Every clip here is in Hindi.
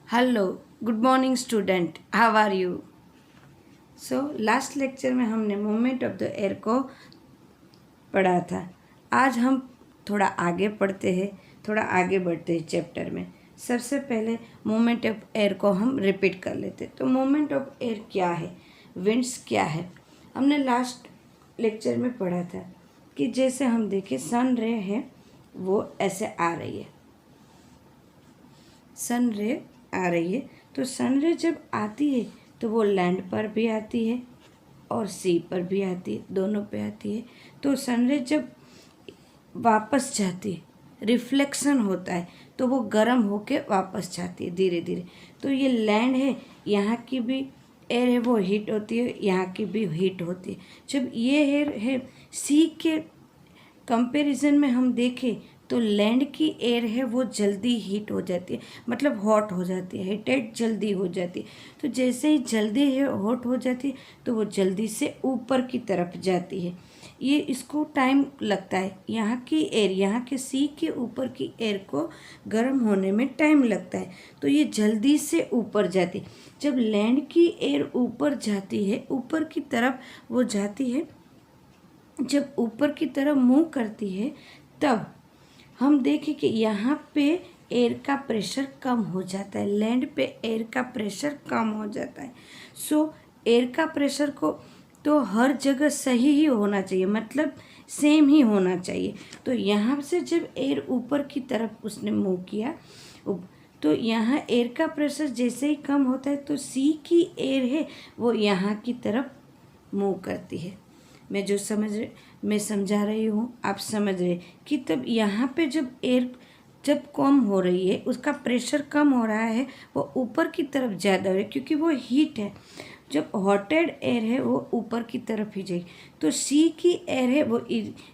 Hello, good morning student, how are you? So last lecture में हमने मूवमेंट ऑफ द एयर को पढ़ा था। आज हम थोड़ा आगे पढ़ते हैं, थोड़ा आगे बढ़ते हैं चैप्टर में। सबसे पहले मूवमेंट ऑफ एयर को हम रिपीट कर लेते हैं। तो मूवमेंट ऑफ एयर क्या है, विंड्स क्या है, हमने लास्ट लेक्चर में पढ़ा था कि जैसे हम देखें सन रे है वो ऐसे आ रही है, सन रे आ रही है। तो सन रे जब आती है तो वो लैंड पर भी आती है और सी पर भी आती है, दोनों पे आती है। तो सन रे जब वापस जाती है, रिफ्लेक्शन होता है, तो वो गर्म होके वापस जाती है धीरे धीरे। तो ये लैंड है, यहाँ की भी एयर है वो हीट होती है, यहाँ की भी हीट होती है। जब ये एयर है सी के कंपैरिजन में हम देखें तो लैंड की एयर है वो जल्दी हीट हो जाती है, मतलब हॉट हो जाती है, हीटेड जल्दी हो जाती है। तो जैसे ही जल्दी है हॉट हो जाती है तो वो जल्दी से ऊपर की तरफ जाती है। ये इसको टाइम लगता है, यहाँ की एयर, यहाँ के सी के ऊपर की एयर को गर्म होने में टाइम लगता है, तो ये जल्दी से ऊपर जाती है। जब लैंड की एयर ऊपर जाती है, ऊपर की तरफ वो जाती है, जब ऊपर की तरफ मूव करती है तब हम देखें कि यहाँ पे एयर का प्रेशर कम हो जाता है, लैंड पे एयर का प्रेशर कम हो जाता है। सो एयर का प्रेशर को तो हर जगह सही ही होना चाहिए, मतलब सेम ही होना चाहिए। तो यहाँ से जब एयर ऊपर की तरफ उसने मूव किया तो यहाँ एयर का प्रेशर जैसे ही कम होता है तो सी की एयर है वो यहाँ की तरफ मूव करती है। मैं समझा रही हूँ, आप समझ रहे कि तब यहाँ पे जब एयर जब कम हो रही है, उसका प्रेशर कम हो रहा है, वो ऊपर की तरफ ज़्यादा हो रहा है क्योंकि वो हीट है। जब हॉटेड एयर है वो ऊपर की तरफ ही जाएगी, तो सी की एयर है वो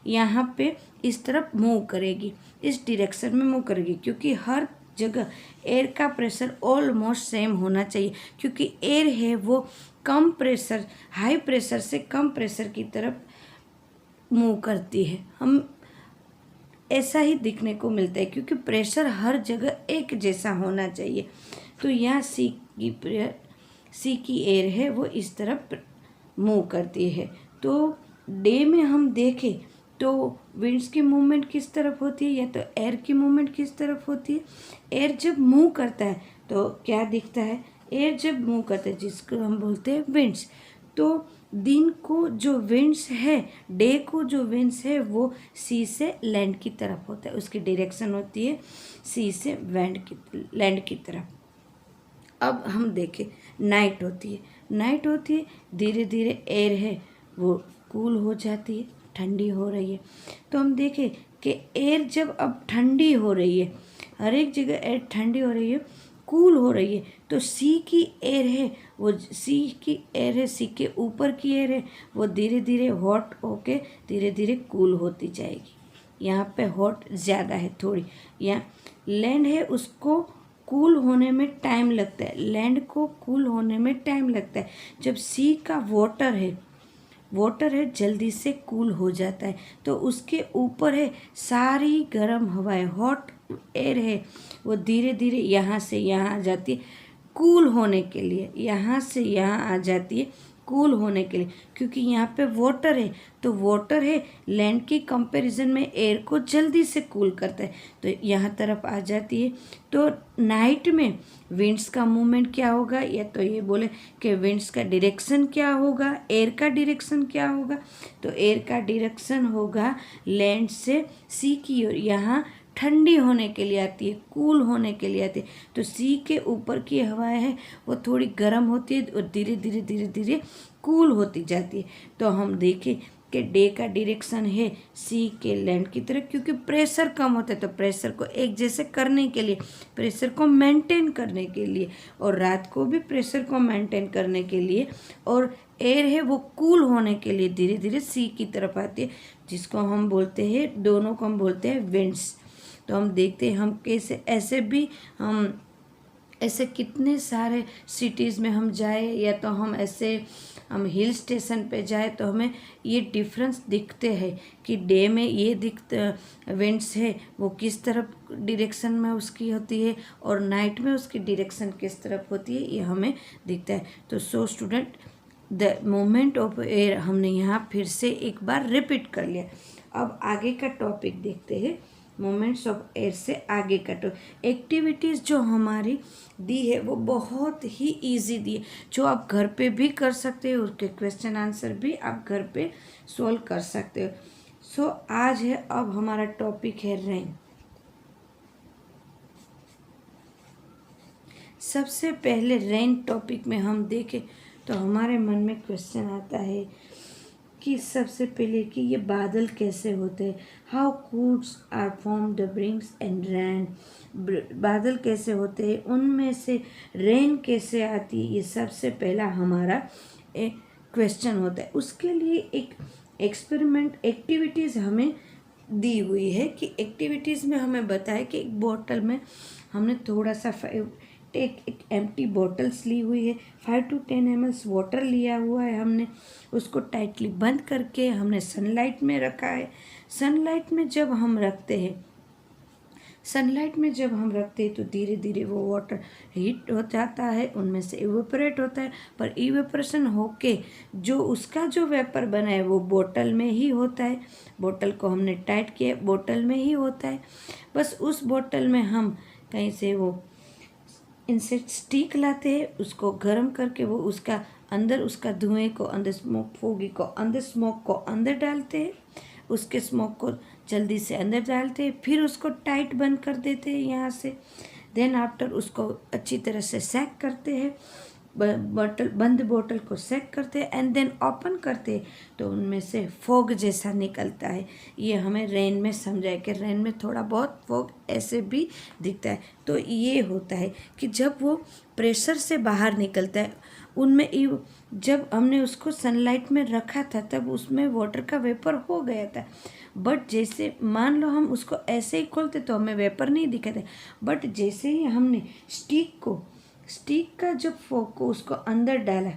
यहाँ पे इस तरफ मूव करेगी, इस डायरेक्शन में मूव करेगी, क्योंकि हर जगह एयर का प्रेशर ऑलमोस्ट सेम होना चाहिए, क्योंकि एयर है वो कम प्रेशर, हाई प्रेशर से कम प्रेशर की तरफ मूव करती है। हम ऐसा ही दिखने को मिलता है क्योंकि प्रेशर हर जगह एक जैसा होना चाहिए। तो यहाँ सी की एयर है वो इस तरफ मूव करती है। तो डे में हम देखें तो विंड्स की मूवमेंट किस तरफ होती है, या तो एयर की मूवमेंट किस तरफ होती है। एयर जब मूव करता है तो क्या दिखता है, एयर जब मूव करता है जिसको हम बोलते हैं विंड्स, तो दिन को जो विंड्स है, डे को जो विंड्स है वो सी से लैंड की तरफ होता है, उसकी डायरेक्शन होती है सी से लैंड की तरफ। अब हम देखें नाइट होती है, नाइट होती है धीरे धीरे एयर है वो कूल हो जाती है, ठंडी हो रही है। तो हम देखें कि एयर जब अब ठंडी हो रही है, हर एक जगह एयर ठंडी हो रही है, कूल हो रही है, तो सी की एयर है वो सी के ऊपर की एयर है वो धीरे धीरे हॉट होके धीरे धीरे कूल होती जाएगी। यहाँ पे हॉट ज़्यादा है थोड़ी, यहाँ लैंड है उसको कूल होने में टाइम लगता है, लैंड को कूल होने में टाइम लगता है। जब सी का वाटर है जल्दी से कूल हो जाता है, तो उसके ऊपर है सारी गर्म हवाएं, हॉट एयर है वो धीरे धीरे यहाँ से यहाँ आ जाती है कूल होने के लिए, यहाँ से यहाँ आ जाती है कूल होने के लिए, क्योंकि यहाँ पे वाटर है, तो वाटर है लैंड की कंपैरिजन में एयर को जल्दी से कूल करता है, तो यहाँ तरफ आ जाती है। तो नाइट में विंड्स का मूवमेंट क्या होगा, या तो ये बोले कि विंड्स का डायरेक्शन क्या होगा, एयर का डायरेक्शन क्या होगा, तो एयर का डायरेक्शन होगा लैंड से सी की ओर, यहाँ ठंडी होने के लिए आती है, कूल होने के लिए आती है। तो सी के ऊपर की हवाएं है वो थोड़ी गर्म होती है और धीरे धीरे कूल होती जाती है। तो हम देखें कि डे का डायरेक्शन है सी के लैंड की तरफ, क्योंकि प्रेशर कम होता है, तो प्रेशर को एक जैसे करने के लिए, प्रेशर को मेंटेन करने के लिए, और रात को भी प्रेशर को मेंटेन करने के लिए, और एयर है वो कूल होने के लिए धीरे धीरे सी की तरफ आती है, जिसको हम बोलते हैं, दोनों को हम बोलते हैं विंड्स। तो हम देखते हैं हम कैसे ऐसे भी हम ऐसे कितने सारे सिटीज़ में हम जाए या तो हम हिल स्टेशन पे जाए तो हमें ये डिफरेंस दिखते हैं कि डे में ये विंड्स है वो किस तरफ डायरेक्शन में उसकी होती है और नाइट में उसकी डायरेक्शन किस तरफ होती है, ये हमें दिखता है। तो so student, the movement of air हमने यहाँ फिर से एक बार रिपीट कर लिया। अब आगे का टॉपिक देखते हैं। मोमेंट्स ऑफ एयर से आगे का एक्टिविटीज़ जो हमारी दी है वो बहुत ही इजी दी है, जो आप घर पे भी कर सकते हो, उसके क्वेश्चन आंसर भी आप घर पे सॉल्व कर सकते हो। सो आज है, अब हमारा टॉपिक है रेन। सबसे पहले रेन टॉपिक में हम देखें तो हमारे मन में क्वेश्चन आता है कि सबसे पहले कि ये बादल कैसे होते हैं, how clouds are form the brings and rain, बादल कैसे होते हैं, उनमें से रेन कैसे आती है, ये सबसे पहला हमारा एक क्वेश्चन होता है। उसके लिए एक एक्सपेरिमेंट एक्टिविटीज़ हमें दी हुई है कि एक्टिविटीज़ में हमें बताया कि एक बोतल में हमने थोड़ा सा एक एम्प्टी बॉटल्स ली हुई है, 5 to 10 ml वाटर लिया हुआ है हमने, उसको टाइटली बंद करके हमने सनलाइट में रखा है। सनलाइट में जब हम रखते हैं तो धीरे धीरे वो वाटर हीट हो जाता है, उनमें से इवेपोरेट होता है, पर इवेपोरेशन होके जो उसका जो वेपर बना है वो बोतल में ही होता है। बोतल को हमने टाइट किया, बोतल में ही होता है। बस उस बोतल में हम कहीं से वो इनसे स्टिक लाते हैं, उसको गर्म करके वो उसका अंदर उसका धुएं को अंदर स्मोक को अंदर डालते हैं, उसके स्मोक को जल्दी से अंदर डालते हैं, फिर उसको टाइट बंद कर देते हैं यहाँ से। देन आफ्टर उसको अच्छी तरह से सेक करते हैं, बंद बोतल को सेक करते हैं एंड देन ओपन करते हैं तो उनमें से फॉग जैसा निकलता है। ये हमें रेन में समझाए कि रेन में थोड़ा बहुत फॉग ऐसे भी दिखता है। तो ये होता है कि जब वो प्रेशर से बाहर निकलता है, उनमें जब हमने उसको सनलाइट में रखा था तब उसमें वाटर का वेपर हो गया था, बट जैसे मान लो हम उसको ऐसे ही खोलते तो हमें वेपर नहीं दिखा था, बट जैसे ही हमने स्टिक का जब फॉग को उसको अंदर डाला,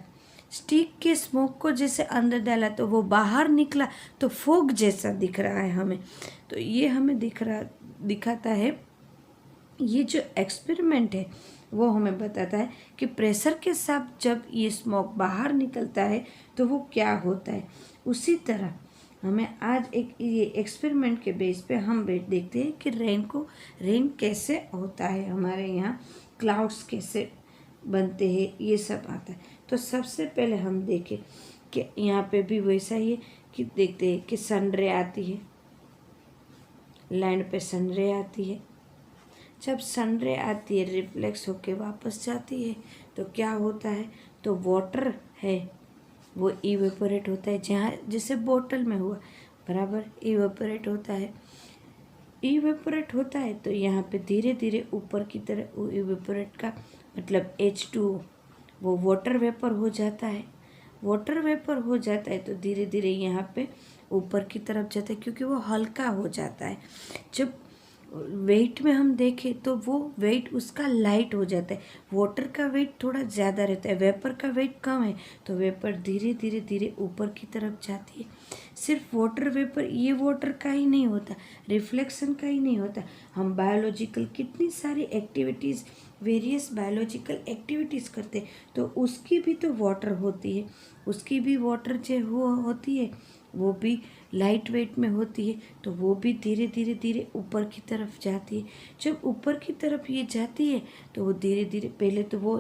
स्टिक के स्मोक को जैसे अंदर डाला तो वो बाहर निकला तो फॉग जैसा दिख रहा है हमें। तो ये हमें दिखाता है, ये जो एक्सपेरिमेंट है वो हमें बताता है कि प्रेशर के साथ जब ये स्मोक बाहर निकलता है तो वो क्या होता है। उसी तरह हमें आज एक ये एक्सपेरिमेंट के बेस पे हम देखते हैं कि रेन कैसे होता है, हमारे यहाँ क्लाउड्स कैसे बनते हैं, ये सब आता है। तो सबसे पहले हम देखें कि यहाँ पे भी वैसा ही है कि देखते हैं कि सनरे आती है, लैंड पे सनरे आती है। जब सनरे आती है रिफ्लेक्स होके वापस जाती है तो क्या होता है, तो वाटर है वो इवेपोरेट होता है, जहाँ जैसे बोतल में हुआ बराबर इवेपोरेट होता है। तो यहाँ पे धीरे धीरे ऊपर की तरफ इवेपोरेट का मतलब H2O वो वाटर वेपर हो जाता है। तो धीरे धीरे यहाँ पे ऊपर की तरफ जाता है क्योंकि वो हल्का हो जाता है। जब वेट में हम देखें तो वो वेट उसका लाइट हो जाता है, वाटर का वेट थोड़ा ज़्यादा रहता है, वेपर का वेट कम है, तो वेपर धीरे धीरे ऊपर की तरफ जाती है। सिर्फ वाटर वेपर ये वाटर का ही नहीं होता, रिफ्लेक्शन का ही नहीं होता, हम बायोलॉजिकल कितनी सारी एक्टिविटीज़ वेरियस बायोलॉजिकल एक्टिविटीज़ करते हैं तो उसकी भी तो वाटर होती है, उसकी भी वाटर जो होती है वो भी लाइट वेट में होती है, तो वो भी धीरे धीरे ऊपर की तरफ जाती है। जब ऊपर की तरफ ये जाती है तो वो धीरे धीरे, पहले तो वो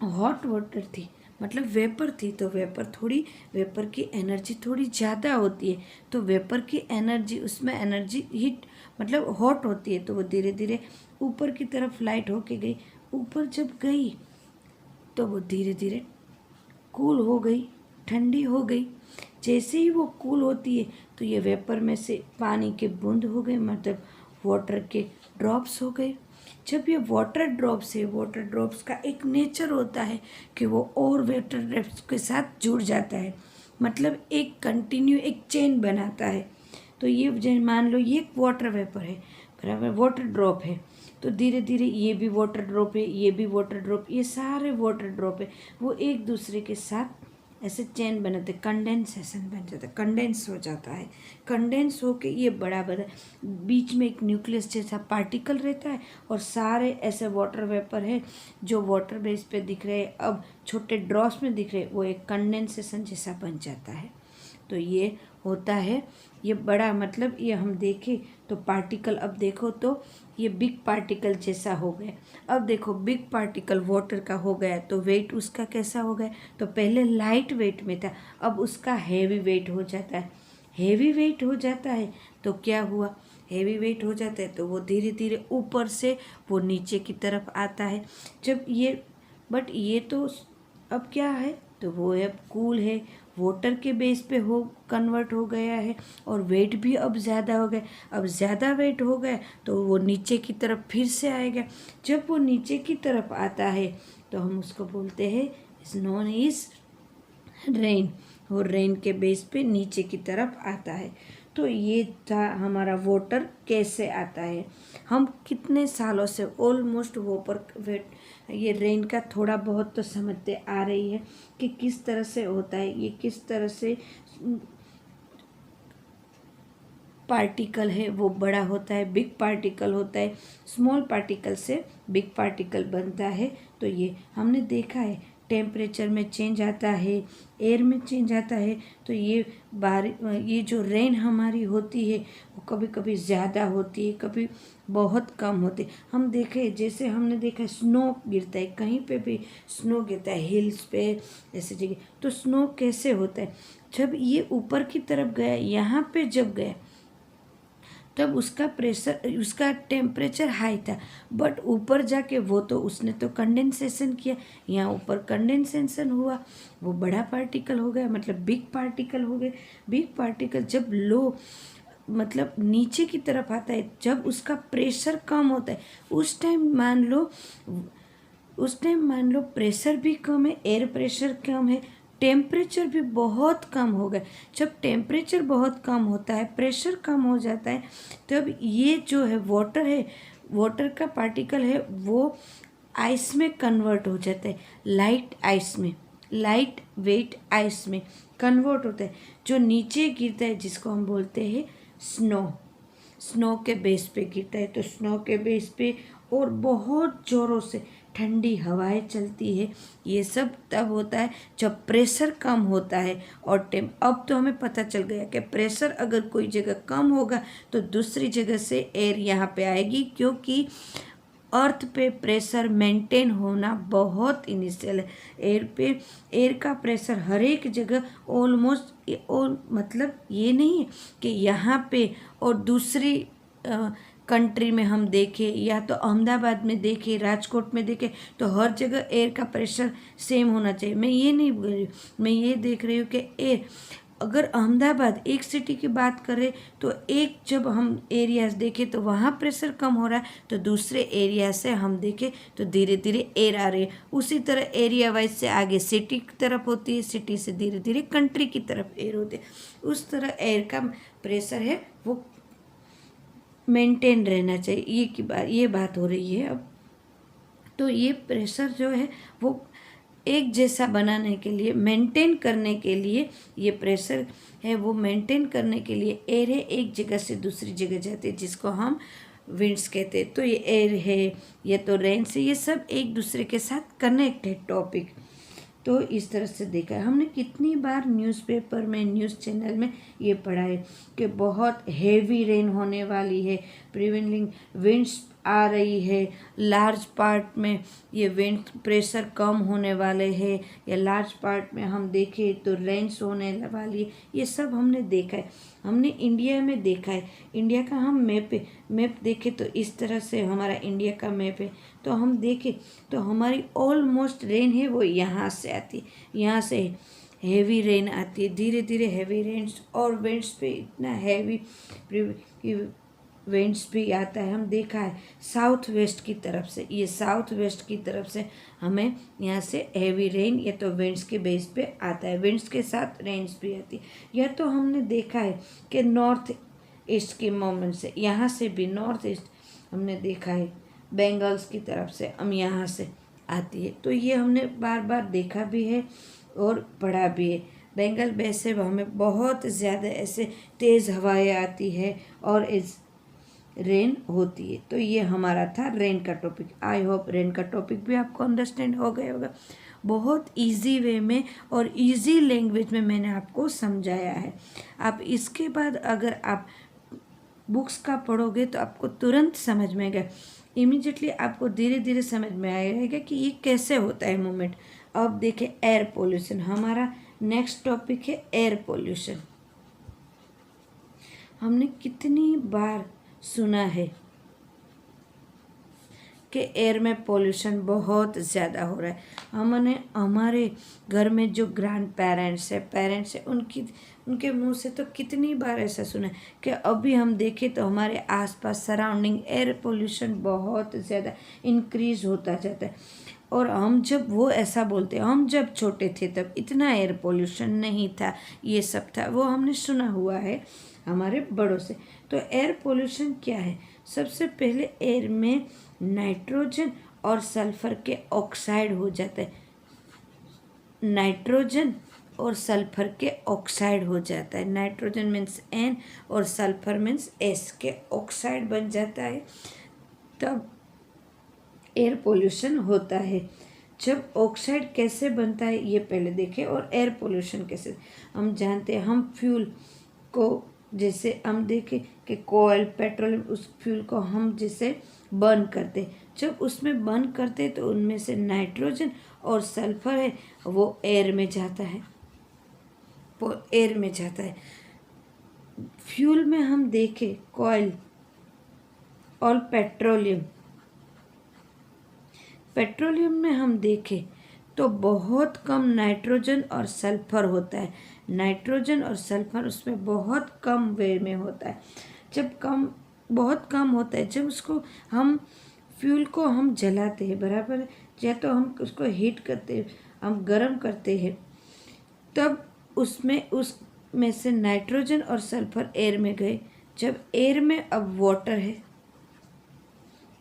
हॉट वाटर थी मतलब वेपर थी, तो वेपर की एनर्जी थोड़ी ज़्यादा होती है, तो वेपर की एनर्जी उसमें एनर्जी हीट मतलब हॉट होती है, तो वो धीरे धीरे ऊपर की तरफ लाइट होके गई। ऊपर जब गई तो वो धीरे धीरे कूल हो गई, ठंडी हो गई। जैसे ही वो कूल होती है तो ये वेपर में से पानी के बूंद हो गए, मतलब वाटर के ड्रॉप्स हो गए। जब ये वाटर ड्रॉप्स का एक नेचर होता है कि वो और वाटर ड्रॉप्स के साथ जुड़ जाता है, मतलब एक कंटिन्यू एक चेन बनाता है। तो ये मान लो ये एक वाटर वेपर है बराबर, वाटर ड्रॉप है, तो धीरे धीरे ये भी वाटर ड्रॉप है, ये भी वाटर ड्रॉप, ये सारे वाटर ड्रॉप है, वो एक दूसरे के साथ ऐसे चेन बनाते, कंडेंसेशन बन जाता है, कंडेंस हो जाता है। कंडेंस होके ये बड़ा बड़ा बीच में एक न्यूक्लियस जैसा पार्टिकल रहता है, और सारे ऐसे वाटर वेपर है जो वाटर बेस पे दिख रहे हैं, अब छोटे ड्रॉप्स में दिख रहे हैं, वो एक कंडेंसेशन जैसा बन जाता है। तो ये होता है, ये बड़ा मतलब ये हम देखें तो पार्टिकल, अब देखो तो ये बिग पार्टिकल जैसा हो गया। अब देखो बिग पार्टिकल वाटर का हो गया तो वेट उसका कैसा हो गया, तो पहले लाइट वेट में था, अब उसका हैवी वेट हो जाता है। हैवी वेट हो जाता है तो क्या हुआ, हैवी वेट हो जाता है तो वो धीरे धीरे ऊपर से वो नीचे की तरफ आता है। जब ये बट ये तो अब क्या है, तो वो अब कूल है, वाटर के बेस पे हो कन्वर्ट हो गया है, और वेट भी अब ज़्यादा हो गया। अब ज़्यादा वेट हो गया तो वो नीचे की तरफ फिर से आएगा। जब वो नीचे की तरफ आता है तो हम उसको बोलते हैं इज नोन इज रेन, और रेन के बेस पे नीचे की तरफ आता है। तो ये था हमारा वाटर कैसे आता है। हम कितने सालों से ऑलमोस्ट वेट ये रेन का थोड़ा बहुत तो समझते आ रही है कि किस तरह से होता है, ये किस तरह से पार्टिकल है वो बड़ा होता है, बिग पार्टिकल होता है, स्मॉल पार्टिकल से बिग पार्टिकल बनता है। तो ये हमने देखा है, टेम्परेचर में चेंज आता है, एयर में चेंज आता है। तो ये जो रेन हमारी होती है वो कभी कभी ज़्यादा होती है, कभी बहुत कम होती है। हम देखें, जैसे हमने देखा स्नो गिरता है, कहीं पे भी स्नो गिरता है, हिल्स पे ऐसे जगह। तो स्नो कैसे होता है, जब ये ऊपर की तरफ गया, यहाँ पे जब गया तब उसका प्रेशर, उसका टेम्परेचर हाई था, बट ऊपर जाके वो तो उसने तो कंडेंसेशन किया, यहाँ ऊपर कंडेंसेशन हुआ, वो बड़ा पार्टिकल हो गया, मतलब बिग पार्टिकल हो गए। बिग पार्टिकल जब लो मतलब नीचे की तरफ आता है, जब उसका प्रेशर कम होता है, उस टाइम मान लो प्रेशर भी कम है, एयर प्रेशर कम है, टेम्परेचर भी बहुत कम हो गया। जब टेम्परेचर बहुत कम होता है, प्रेशर कम हो जाता है, तब ये जो है वाटर का पार्टिकल है वो आइस में कन्वर्ट हो जाता है, लाइट आइस में, लाइट वेट आइस में कन्वर्ट होता है, जो नीचे गिरता है जिसको हम बोलते हैं स्नो के बेस पे गिरता है। तो स्नो के बेस पे और बहुत ज़ोरों से ठंडी हवाएं चलती है। ये सब तब होता है जब प्रेशर कम होता है, और अब तो हमें पता चल गया कि प्रेशर अगर कोई जगह कम होगा तो दूसरी जगह से एयर यहाँ पे आएगी, क्योंकि अर्थ पे प्रेशर मेंटेन होना बहुत इनिशियल है। एयर का प्रेशर हर एक जगह ऑलमोस्ट, और मतलब ये नहीं है कि यहाँ पे और दूसरी कंट्री में हम देखें, या तो अहमदाबाद में देखें, राजकोट में देखें, तो हर जगह एयर का प्रेशर सेम होना चाहिए। मैं ये नहीं बोल रही हूँ, मैं ये देख रही हूँ कि एयर, अगर अहमदाबाद एक सिटी की बात करें तो एक जब हम एरियाज देखें तो वहाँ प्रेशर कम हो रहा है, तो दूसरे एरिया से हम देखें तो धीरे धीरे एयर आ रही है। उसी तरह एरिया वाइज से आगे सिटी की तरफ होती है, सिटी से धीरे धीरे कंट्री की तरफ एयर होती है। उस तरह एयर का प्रेशर है वो मेंटेन रहना चाहिए, ये बात हो रही है अब। तो ये प्रेशर जो है वो एक जैसा बनाने के लिए, मेंटेन करने के लिए, ये प्रेशर है वो मेंटेन करने के लिए एयर है एक जगह से दूसरी जगह जाते हैं, जिसको हम विंड्स कहते हैं। तो ये एयर है, ये तो रेन से, ये सब एक दूसरे के साथ कनेक्ट है टॉपिक। तो इस तरह से देखा है हमने, कितनी बार न्यूज़पेपर में, न्यूज़ चैनल में ये पढ़ा है कि बहुत हेवी रेन होने वाली है, प्रिवेलिंग विंड्स आ रही है, लार्ज पार्ट में ये विंड प्रेशर कम होने वाले हैं, या लार्ज पार्ट में हम देखें तो रेन्स होने वाली है। ये सब हमने देखा है, हमने इंडिया में देखा है। इंडिया का हम मैप देखें तो इस तरह से हमारा इंडिया का मैप है, तो हम देखें तो हमारी ऑलमोस्ट रेन है वो यहाँ से आती है, यहाँ से हेवी रेन आती है, धीरे धीरे हेवी रेन्स, और विंड्स पे इतना हेवी विंड्स भी आता है। हम देखा है साउथ वेस्ट की तरफ से, ये साउथ वेस्ट की तरफ से हमें यहाँ से हैवी रेन या तो विंड्स के बेस पे आता है, विंड्स के साथ रेन्स भी आती है। या तो हमने देखा है कि नॉर्थ ईस्ट के मोमेंट से, यहाँ से भी नॉर्थ ईस्ट हमने देखा है, बंगाल्स की तरफ से, यहाँ से आती है। तो ये हमने बार बार देखा भी है और पढ़ा भी है। बंगाल वैसे हमें बहुत ज़्यादा ऐसे तेज़ हवाएं आती है और इस रेन होती है। तो ये हमारा था रेन का टॉपिक। आई होप रेन का टॉपिक भी आपको अंडरस्टैंड हो गया होगा। बहुत इजी वे में और इजी लैंग्वेज में मैंने आपको समझाया है। आप इसके बाद अगर आप बुक्स का पढ़ोगे तो आपको तुरंत समझ में आएगा, इमीडिएटली आपको धीरे धीरे समझ में आएगा कि ये कैसे होता है मूवमेंट। अब देखें एयर पोल्यूशन, हमारा नेक्स्ट टॉपिक है एयर पोल्यूशन। हमने कितनी बार सुना है कि एयर में पोल्यूशन बहुत ज़्यादा हो रहा है। हमने हमारे घर में जो ग्रैंड पेरेंट्स है उनके मुंह से तो कितनी बार ऐसा सुना है कि अभी हम देखें तो हमारे आसपास सराउंडिंग एयर पोल्यूशन बहुत ज़्यादा इंक्रीज होता जाता है। और हम जब वो ऐसा बोलते हैं, हम जब छोटे थे तब इतना एयर पोल्यूशन नहीं था, ये सब था, वो हमने सुना हुआ है हमारे बड़ों से। तो एयर पोल्यूशन क्या है? सबसे पहले एयर में नाइट्रोजन और सल्फर के ऑक्साइड हो जाता है। नाइट्रोजन और सल्फर के ऑक्साइड हो जाता है। नाइट्रोजन मीन्स N और सल्फर मीन्स S के ऑक्साइड बन जाता है, तब एयर पोल्यूशन होता है। जब ऑक्साइड कैसे बनता है ये पहले देखें, और एयर पोल्यूशन कैसे हम जानते हैं। हम फ्यूल को जैसे हम देखें कि कोयल, पेट्रोल, उस फ्यूल को हम जैसे बर्न करते, जब उसमें बर्न करते तो उनमें से नाइट्रोजन और सल्फर है वो एयर में जाता है, वो एयर में जाता है। फ्यूल में हम देखें कोयल और पेट्रोलियम में हम देखें तो बहुत कम नाइट्रोजन और सल्फर होता है। नाइट्रोजन और सल्फर उसमें बहुत कम वे में होता है। जब बहुत कम होता है, जब उसको हम फ्यूल को हम जलाते हैं, बराबर है, या तो हम उसको हीट करते हैं, हम गर्म करते हैं, तब उसमें से नाइट्रोजन और सल्फर एयर में गए। जब एयर में अब वाटर है,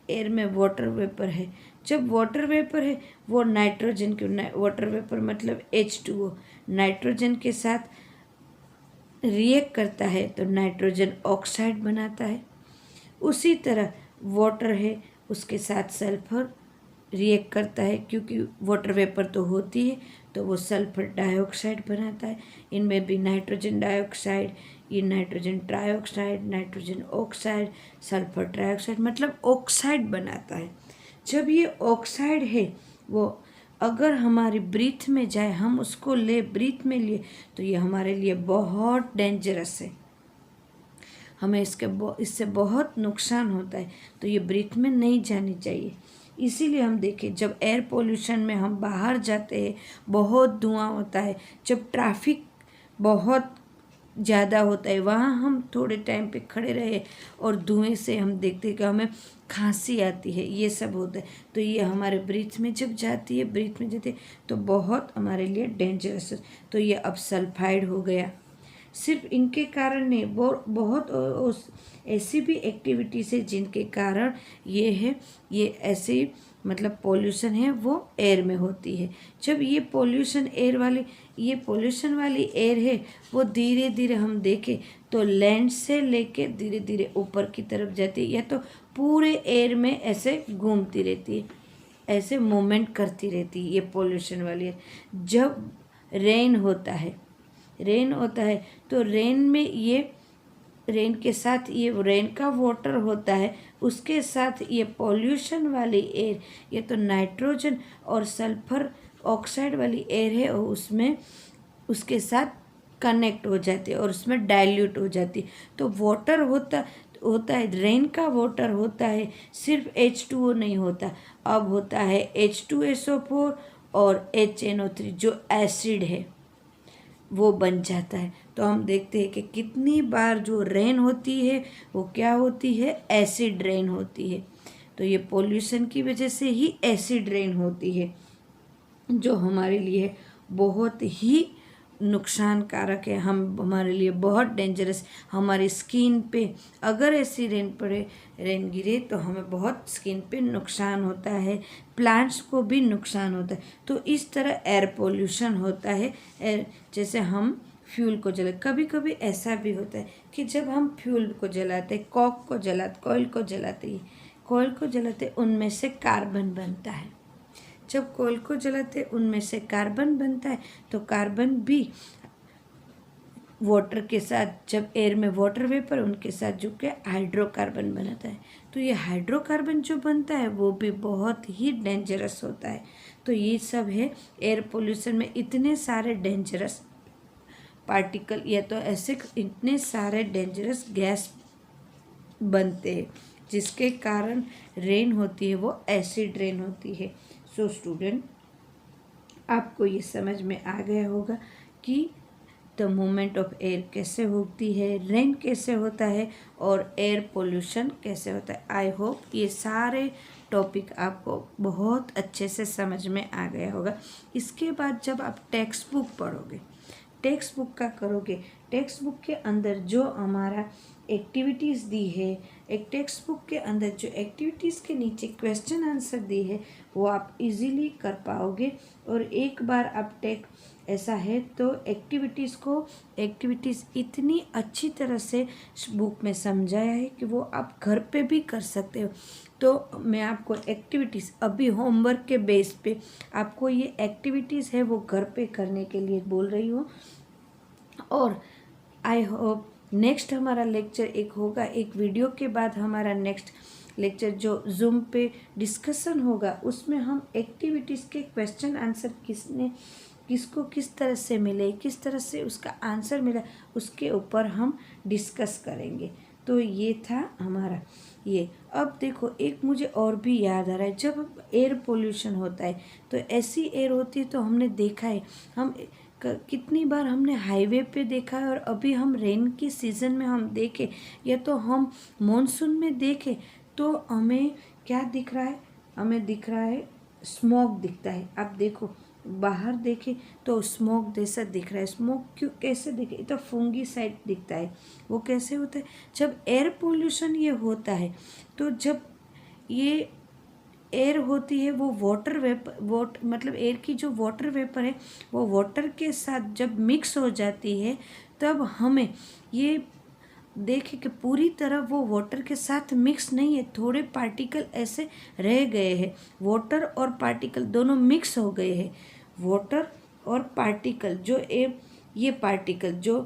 एयर में वाटर वेपर है, जब वाटर वेपर है वो नाइट्रोजन के, वाटर वेपर मतलब H2O, नाइट्रोजन के साथ रिएक्ट करता है तो नाइट्रोजन ऑक्साइड बनाता है। उसी तरह वाटर है, उसके साथ सल्फर रिएक्ट करता है, क्योंकि वाटर वेपर तो होती है तो वो सल्फर डाइऑक्साइड बनाता है। इनमें भी नाइट्रोजन डाइऑक्साइड, ये nitrogen trioxide, nitrogen oxide, sulphur trioxide, मतलब ऑक्साइड बनाता है। जब ये ऑक्साइड है वो अगर हमारी ब्रीथ में जाए, हम उसको ब्रीथ में लिए, तो ये हमारे लिए बहुत डेंजरस है, हमें इससे बहुत नुकसान होता है। तो ये ब्रीथ में नहीं जानी चाहिए। इसीलिए हम देखें जब एयर पोल्यूशन में हम बाहर जाते हैं बहुत धुआं होता है, जब ट्रैफिक बहुत ज़्यादा होता है, वहाँ हम थोड़े टाइम पे खड़े रहे और धुएं से हम देखते हैं कि हमें खांसी आती है, ये सब होता है। तो ये हमारे ब्रीथ में जब जाती है, ब्रीथ में जाती है तो बहुत हमारे लिए डेंजरस है। तो ये अब सल्फाइड हो गया। सिर्फ इनके कारण नहीं, बहुत ऐसी भी एक्टिविटीज़ है जिनके कारण ये ऐसे मतलब पोल्यूशन है वो एयर में होती है। जब ये पोल्यूशन वाली एयर है वो धीरे धीरे हम देखें तो लैंड से लेके धीरे धीरे ऊपर की तरफ जाती है, या तो पूरे एयर में ऐसे घूमती रहती है, ऐसे मूवमेंट करती रहती है ये पोल्यूशन वाली एयर। जब रेन होता है तो रेन के साथ ये रेन का वाटर होता है, उसके साथ ये पोल्यूशन वाली एयर, ये तो नाइट्रोजन और सल्फर ऑक्साइड वाली एयर है, और उसमें उसके साथ कनेक्ट हो जाती है और उसमें डाइल्यूट हो जाती है। तो वाटर होता है, रेन का वाटर होता है, सिर्फ H2O नहीं होता, अब होता है H2SO4 और HNO3 जो एसिड है वो बन जाता है। तो हम देखते हैं कि कितनी बार जो रेन होती है वो क्या होती है, एसिड रेन होती है। तो ये पोल्यूशन की वजह से ही एसिड रेन होती है, जो हमारे लिए बहुत ही नुकसानकारक है, हम हमारे लिए बहुत डेंजरस। हमारी स्किन पे अगर ऐसी रेन गिरे तो हमें बहुत स्किन पे नुकसान होता है, प्लांट्स को भी नुकसान होता है। तो इस तरह एयर पोल्यूशन होता है। जैसे हम फ्यूल को जला, कभी कभी ऐसा भी होता है कि जब हम फ्यूल को जलाते, कोयल को जलाते उनमें से कार्बन बनता है। जब कोयल को जलाते उनमें से कार्बन बनता है, तो कार्बन भी वाटर के साथ, जब एयर में वाटर वेपर उनके साथ जुड़ के हाइड्रोकार्बन बनाता है। तो ये हाइड्रोकार्बन जो बनता है वो भी बहुत ही डेंजरस होता है। तो ये सब है एयर पोल्यूशन में, इतने सारे डेंजरस पार्टिकल या तो ऐसे इतने सारे डेंजरस गैस बनते हैं जिसके कारण रेन होती है वो एसिड रेन होती है। सो स्टूडेंट, आपको ये समझ में आ गया होगा कि द मूवमेंट ऑफ एयर कैसे होती है, रेन कैसे होता है और एयर पोल्यूशन कैसे होता है। आई होप ये सारे टॉपिक आपको बहुत अच्छे से समझ में आ गया होगा। इसके बाद जब आप टेक्स्ट बुक पढ़ोगे, टेक्स्ट बुक का करोगे, टेक्स्ट बुक के अंदर जो हमारा एक्टिविटीज़ दी है, एक टेक्स्ट बुक के अंदर जो एक्टिविटीज़ के नीचे क्वेश्चन आंसर दी है वो आप इजीली कर पाओगे। और एक बार आप ऐसा है तो एक्टिविटीज़ इतनी अच्छी तरह से बुक में समझाया है कि वो आप घर पे भी कर सकते हो। तो मैं आपको एक्टिविटीज़ अभी होमवर्क के बेस पे आपको ये एक्टिविटीज़ है वो घर पे करने के लिए बोल रही हूँ। और आई होप नेक्स्ट हमारा लेक्चर एक होगा, एक वीडियो के बाद हमारा नेक्स्ट लेक्चर जो जूम पे डिस्कशन होगा उसमें हम एक्टिविटीज़ के क्वेश्चन आंसर किसको किस तरह से मिले, किस तरह से उसका आंसर मिला, उसके ऊपर हम डिस्कस करेंगे। तो ये था हमारा ये। अब देखो एक मुझे और भी याद आ रहा है, जब एयर पोल्यूशन होता है तो ऐसी एयर होती है, तो हमने देखा है, हम कितनी बार हमने हाईवे पे देखा है और अभी हम रेन की सीज़न में हम देखें या तो हम मॉनसून में देखें तो हमें क्या दिख रहा है, हमें दिख रहा है स्मोक दिखता है। आप देखो बाहर देखें तो स्मोक जैसा दिख रहा है। स्मोक क्यों कैसे दिखे, तो फंगीसाइड दिखता है। वो कैसे होता है, जब एयर पोल्यूशन ये होता है तो जब ये एयर होती है वो मतलब एयर की जो वाटर वेपर है वो वाटर के साथ जब मिक्स हो जाती है तब हमें ये देखें कि पूरी तरह वो वाटर के साथ मिक्स नहीं है, थोड़े पार्टिकल ऐसे रह गए हैं। वाटर और पार्टिकल दोनों मिक्स हो गए हैं। वाटर और पार्टिकल जो ये पार्टिकल जो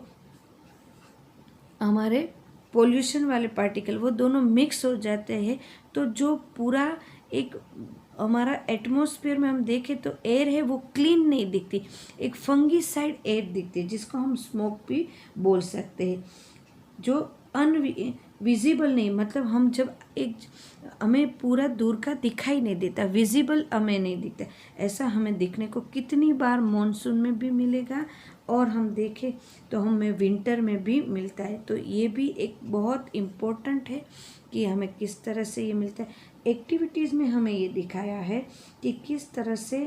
हमारे पोल्यूशन वाले पार्टिकल वो दोनों मिक्स हो जाते हैं, तो जो पूरा एक हमारा एटमॉस्फेयर में हम देखें तो एयर है वो क्लीन नहीं दिखती, एक फंगीसाइड एयर दिखती है जिसको हम स्मोक भी बोल सकते हैं, जो विजिबल नहीं, मतलब हम जब हमें पूरा दूर का दिखाई नहीं देता, विजिबल हमें नहीं दिखता। ऐसा हमें देखने को कितनी बार मॉनसून में भी मिलेगा और हम देखें तो हमें विंटर में भी मिलता है। तो ये भी एक बहुत इम्पोर्टेंट है कि हमें किस तरह से ये मिलता है। एक्टिविटीज़ में हमें ये दिखाया है कि किस तरह से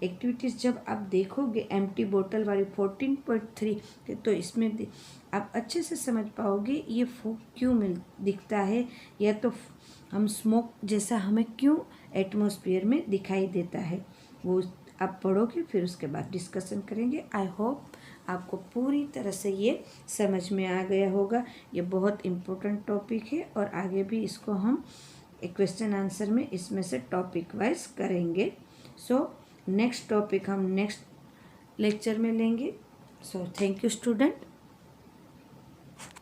एक्टिविटीज़ जब आप देखोगे एम्प्टी बोतल वाली 14.3 तो इसमें आप अच्छे से समझ पाओगे ये फूक क्यों दिखता है, या तो हम स्मोक जैसा हमें क्यों एटमॉस्फेयर में दिखाई देता है। वो आप पढ़ोगे फिर उसके बाद डिस्कशन करेंगे। आई होप आपको पूरी तरह से ये समझ में आ गया होगा। ये बहुत इम्पोर्टेंट टॉपिक है और आगे भी इसको हम क्वेश्चन आंसर में इसमें से टॉपिक वाइज करेंगे। सो नेक्स्ट टॉपिक हम नेक्स्ट लेक्चर में लेंगे। So thank you student.